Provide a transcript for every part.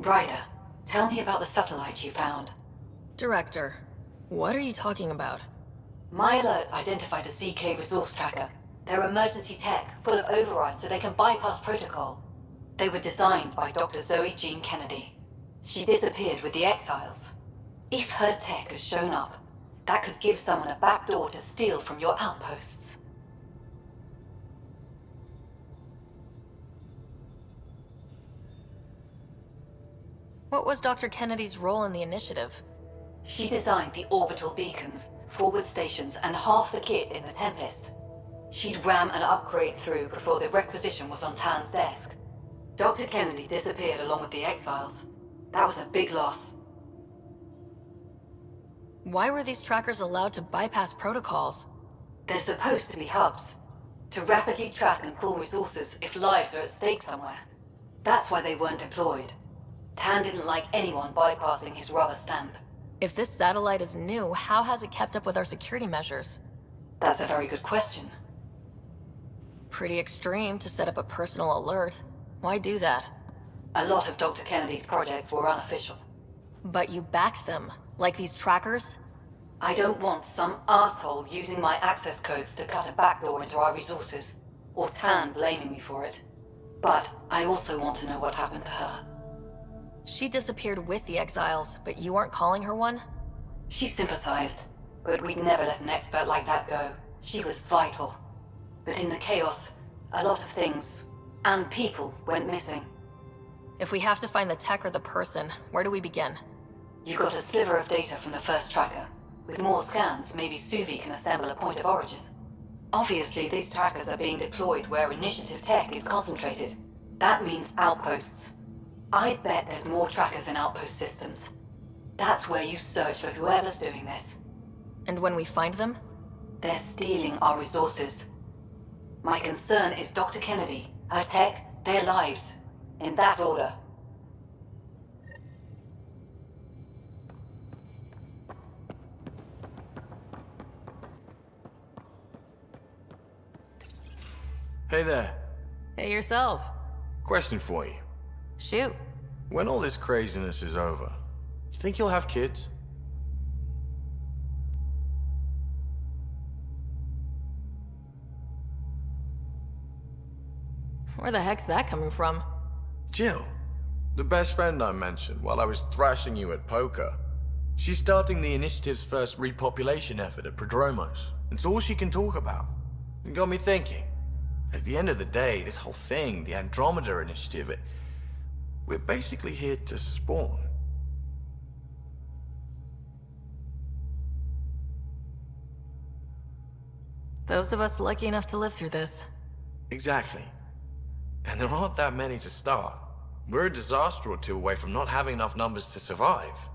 Ryder, tell me about the satellite you found. Director, what are you talking about? My alert identified a CK resource tracker. They're emergency tech, full of overrides so they can bypass protocol. They were designed by Dr. Zoe Jean Kennedy. She disappeared with the Exiles. If her tech has shown up, that could give someone a backdoor to steal from your outposts. What was Dr. Kennedy's role in the initiative? She designed the orbital beacons, forward stations, and half the kit in the Tempest. She'd ram an upgrade through before the requisition was on Tan's desk. Dr. Kennedy disappeared along with the Exiles. That was a big loss. Why were these trackers allowed to bypass protocols? They're supposed to be hubs, to rapidly track and pull resources if lives are at stake somewhere. That's why they weren't deployed. Tan didn't like anyone bypassing his rubber stamp. If this satellite is new, how has it kept up with our security measures? That's a very good question. Pretty extreme to set up a personal alert. Why do that? A lot of Dr. Kennedy's projects were unofficial. But you backed them, like these trackers? I don't want some asshole using my access codes to cut a backdoor into our resources, or Tan blaming me for it. But I also want to know what happened to her. She disappeared with the Exiles, but you aren't calling her one? She sympathized, but we'd never let an expert like that go. She was vital. But in the chaos, a lot of things, and people, went missing. If we have to find the tech or the person, where do we begin? You got a sliver of data from the first tracker. With more scans, maybe Suvi can assemble a point of origin. Obviously, these trackers are being deployed where initiative tech is concentrated. That means outposts. I'd bet there's more trackers in outpost systems. That's where you search for whoever's doing this. And when we find them? They're stealing our resources. My concern is Dr. Kennedy, her tech, their lives. In that order. Hey there. Hey yourself. Question for you. Shoot. When all this craziness is over, you think you'll have kids? Where the heck's that coming from? Jill, the best friend I mentioned while I was thrashing you at poker. She's starting the initiative's first repopulation effort at Prodromos. It's all she can talk about. It got me thinking. At the end of the day, this whole thing, the Andromeda initiative, we're basically here to spawn. Those of us lucky enough to live through this. Exactly. And there aren't that many to start. We're a disaster or two away from not having enough numbers to survive.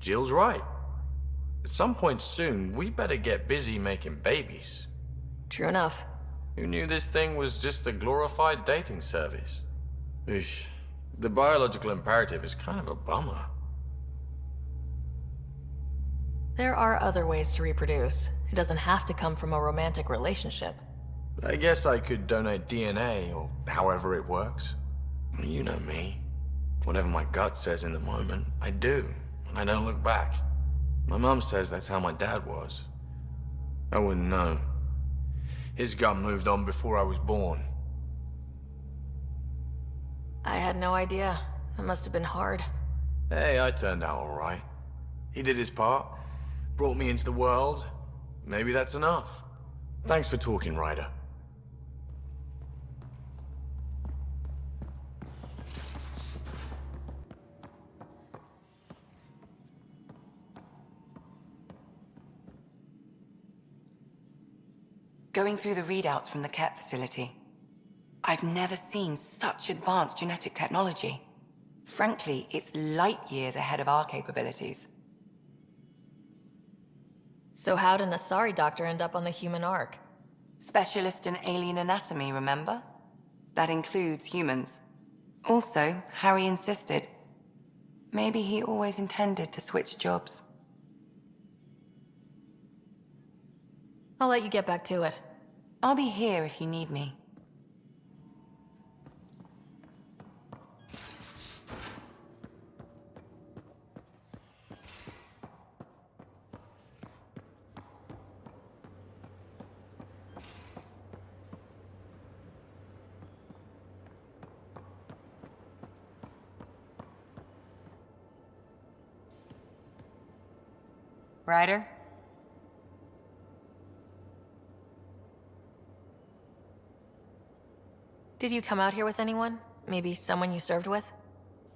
Jill's right. At some point soon, we better get busy making babies. True enough. Who knew this thing was just a glorified dating service? Eesh. The biological imperative is kind of a bummer. There are other ways to reproduce. It doesn't have to come from a romantic relationship. I guess I could donate DNA, or however it works. You know me. Whatever my gut says in the moment, I do, and I don't look back. My mom says that's how my dad was. I wouldn't know. His gut moved on before I was born. I had no idea. It must have been hard. Hey, I turned out all right. He did his part, brought me into the world. Maybe that's enough. Thanks for talking, Ryder. Going through the readouts from the KEP facility, I've never seen such advanced genetic technology. Frankly, it's light years ahead of our capabilities. So how did an Asari doctor end up on the human Ark? Specialist in alien anatomy, remember? That includes humans. Also, Harry insisted. Maybe he always intended to switch jobs. I'll let you get back to it. I'll be here if you need me. Ryder? Did you come out here with anyone? Maybe someone you served with?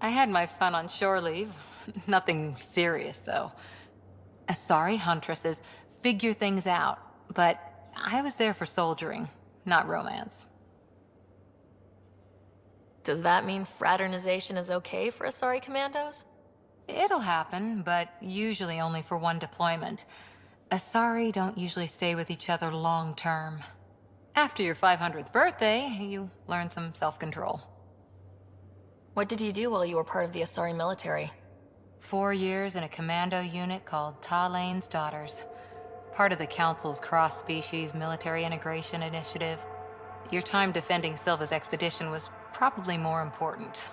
I had my fun on shore leave. Nothing serious, though. Asari huntresses figure things out, but I was there for soldiering, not romance. Does that mean fraternization is okay for Asari commandos? It'll happen, but usually only for one deployment. Asari don't usually stay with each other long term. After your 500th birthday, you learn some self-control. What did you do while you were part of the Asari military? 4 years in a commando unit called Talane's Daughters. Part of the Council's cross-species military integration initiative. Your time defending Silva's expedition was probably more important.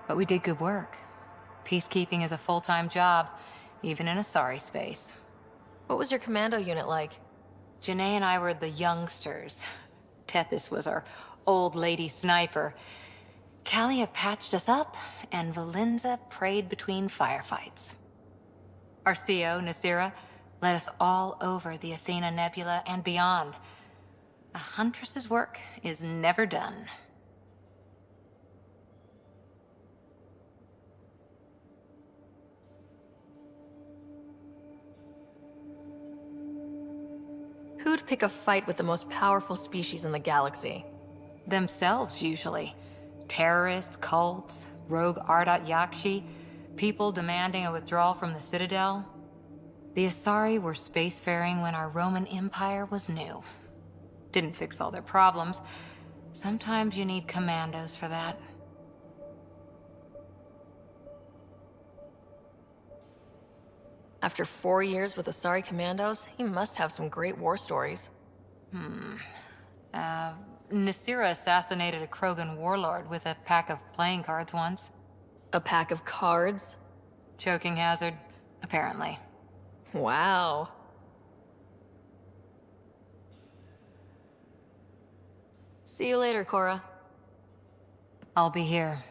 But we did good work. Peacekeeping is a full-time job, even in Asari space. What was your commando unit like? Janae and I were the youngsters. Tethys was our old lady sniper. Kalia patched us up, and Valenza prayed between firefights. Our CO, Nasira, led us all over the Athena Nebula and beyond. A huntress's work is never done. Who'd pick a fight with the most powerful species in the galaxy? Themselves, usually. Terrorists, cults, rogue Ardat Yakshi, people demanding a withdrawal from the Citadel. The Asari were spacefaring when our Roman Empire was new. Didn't fix all their problems. Sometimes you need commandos for that. After 4 years with Asari commandos, you must have some great war stories. Nasira assassinated a Krogan warlord with a pack of playing cards once. A pack of cards? Choking hazard, apparently. Wow. See you later, Cora. I'll be here.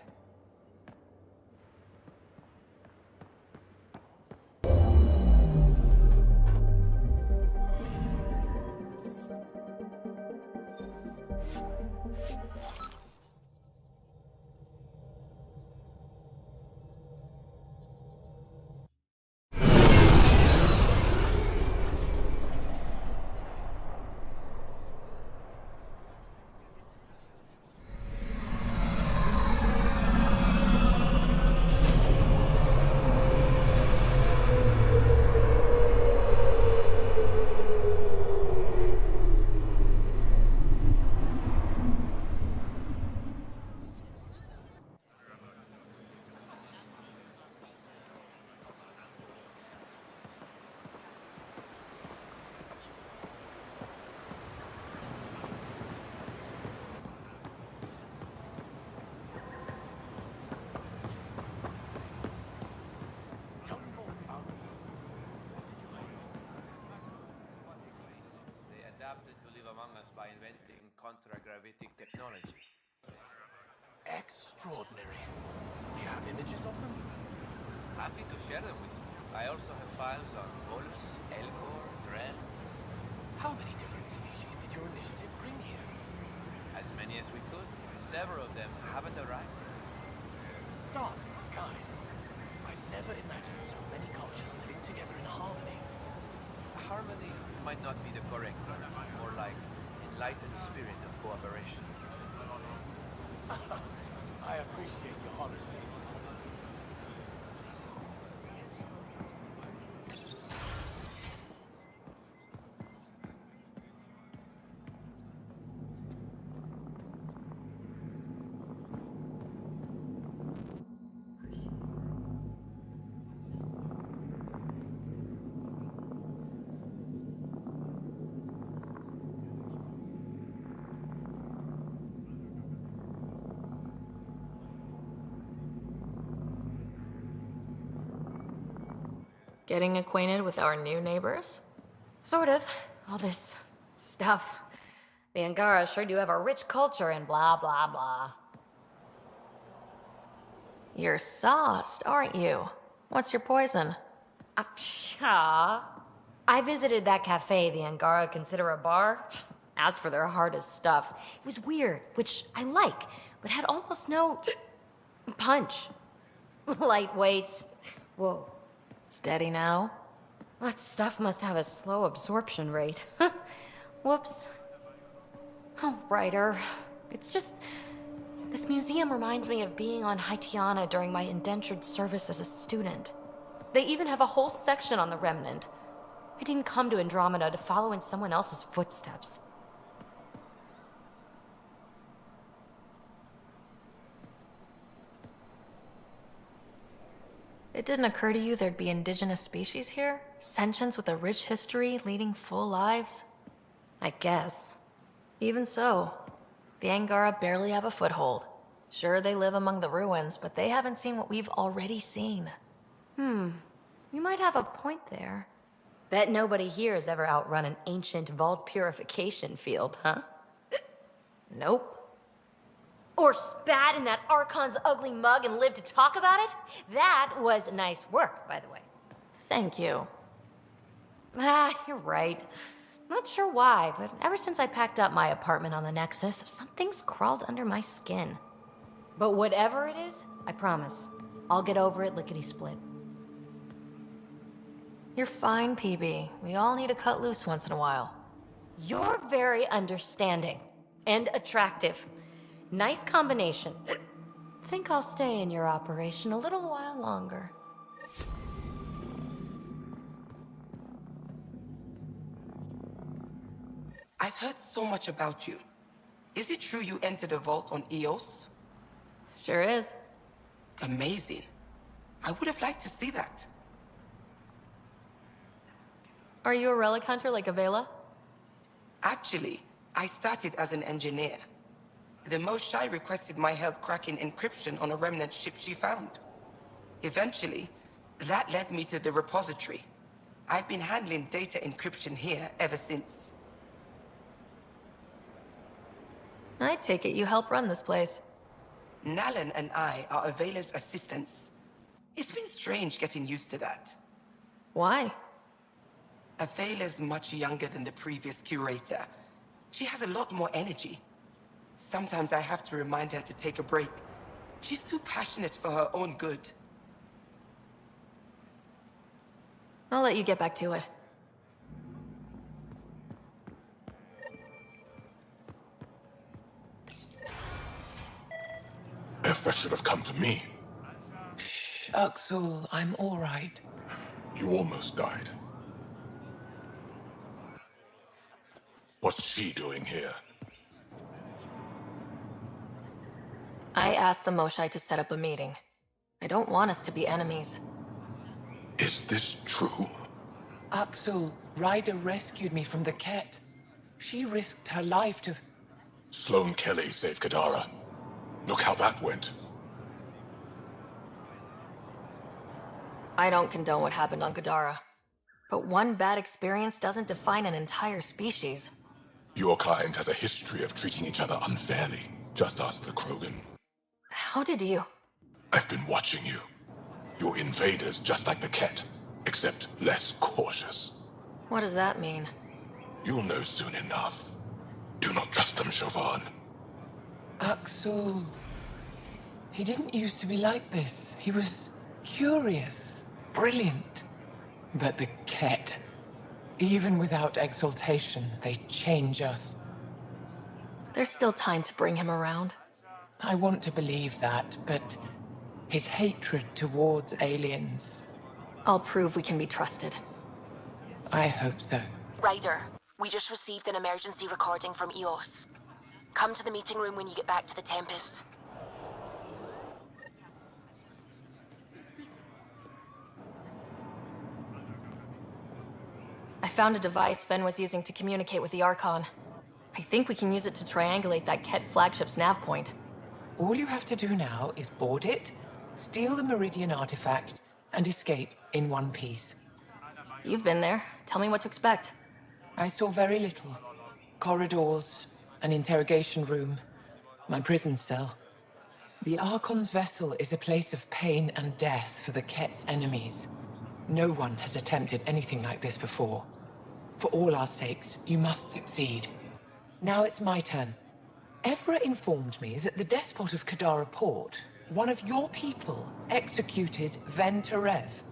By inventing contra-gravitic technology. Extraordinary. Do you have images of them? Happy to share them with you. I also have files on Volus, Elcor, Drell. How many different species did your initiative bring here? As many as we could. Several of them haven't arrived. Stars and skies. I never imagined so many cultures living together in harmony. Harmony might not be the correct term. More like enlightened spirit of cooperation. I appreciate your honesty. Getting acquainted with our new neighbors? Sort of. All this stuff. The Angara sure do have a rich culture and blah, blah, blah. You're sauced, aren't you? What's your poison? Aw. I visited that cafe the Angara consider a bar. Asked for their hardest stuff. It was weird, which I like, but had almost no punch. Lightweight. Whoa. Steady now? That stuff must have a slow absorption rate. Whoops. Oh, writer. It's just... This museum reminds me of being on Haitiana during my indentured service as a student. They even have a whole section on the Remnant. I didn't come to Andromeda to follow in someone else's footsteps. It didn't occur to you there'd be indigenous species here? Sentients with a rich history, leading full lives? I guess. Even so, the Angara barely have a foothold. Sure, they live among the ruins, but they haven't seen what we've already seen. You might have a point there. Bet nobody here has ever outrun an ancient vault purification field, huh? Nope. Or spat in that Archon's ugly mug and lived to talk about it? That was nice work, by the way. Thank you. You're right. Not sure why, but ever since I packed up my apartment on the Nexus, something's crawled under my skin. But whatever it is, I promise, I'll get over it lickety-split. You're fine, PB. We all need to cut loose once in a while. You're very understanding and attractive. Nice combination. Think I'll stay in your operation a little while longer. I've heard so much about you. Is it true you entered a vault on Eos? Sure is. Amazing. I would have liked to see that. Are you a relic hunter like Avela? Actually, I started as an engineer. The Moshae requested my help cracking encryption on a remnant ship she found. Eventually, that led me to the repository. I've been handling data encryption here ever since. I take it you help run this place. Nalan and I are Avela's assistants. It's been strange getting used to that. Why? Avela's much younger than the previous curator. She has a lot more energy. Sometimes I have to remind her to take a break. She's too passionate for her own good. I'll let you get back to it. Effa should have come to me. Shh, Axel, I'm all right. You almost died. What's she doing here? I asked the Moshae to set up a meeting. I don't want us to be enemies. Is this true? Axel, Ryder rescued me from the Ket. She risked her life to... Sloane Kelly saved Kadara. Look how that went. I don't condone what happened on Gadara. But one bad experience doesn't define an entire species. Your kind has a history of treating each other unfairly. Just ask the Krogan. How did you? I've been watching you. You're invaders just like the Ket, except less cautious. What does that mean? You'll know soon enough. Do not trust them, Chauvin. Axel... He didn't used to be like this. He was curious, brilliant. But the Ket, even without exaltation, they change us. There's still time to bring him around. I want to believe that, but his hatred towards aliens... I'll prove we can be trusted. I hope so. Ryder, we just received an emergency recording from EOS. Come to the meeting room when you get back to the Tempest. I found a device Ven was using to communicate with the Archon. I think we can use it to triangulate that Ket flagship's nav point. All you have to do now is board it, steal the Meridian artifact, and escape in one piece. You've been there. Tell me what to expect. I saw very little. Corridors, an interrogation room, my prison cell. The Archon's vessel is a place of pain and death for the Ket's enemies. No one has attempted anything like this before. For all our sakes, you must succeed. Now it's my turn. Evra informed me that the despot of Kadara Port, one of your people, executed Ven Terev.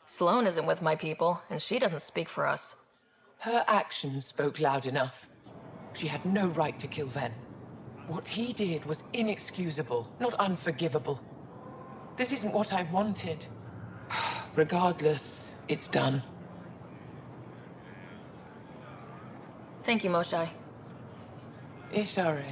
Sloane isn't with my people, and she doesn't speak for us. Her actions spoke loud enough. She had no right to kill Ven. What he did was inexcusable, not unforgivable. This isn't what I wanted. Regardless, it's done. Thank you, Moshae. Ishare.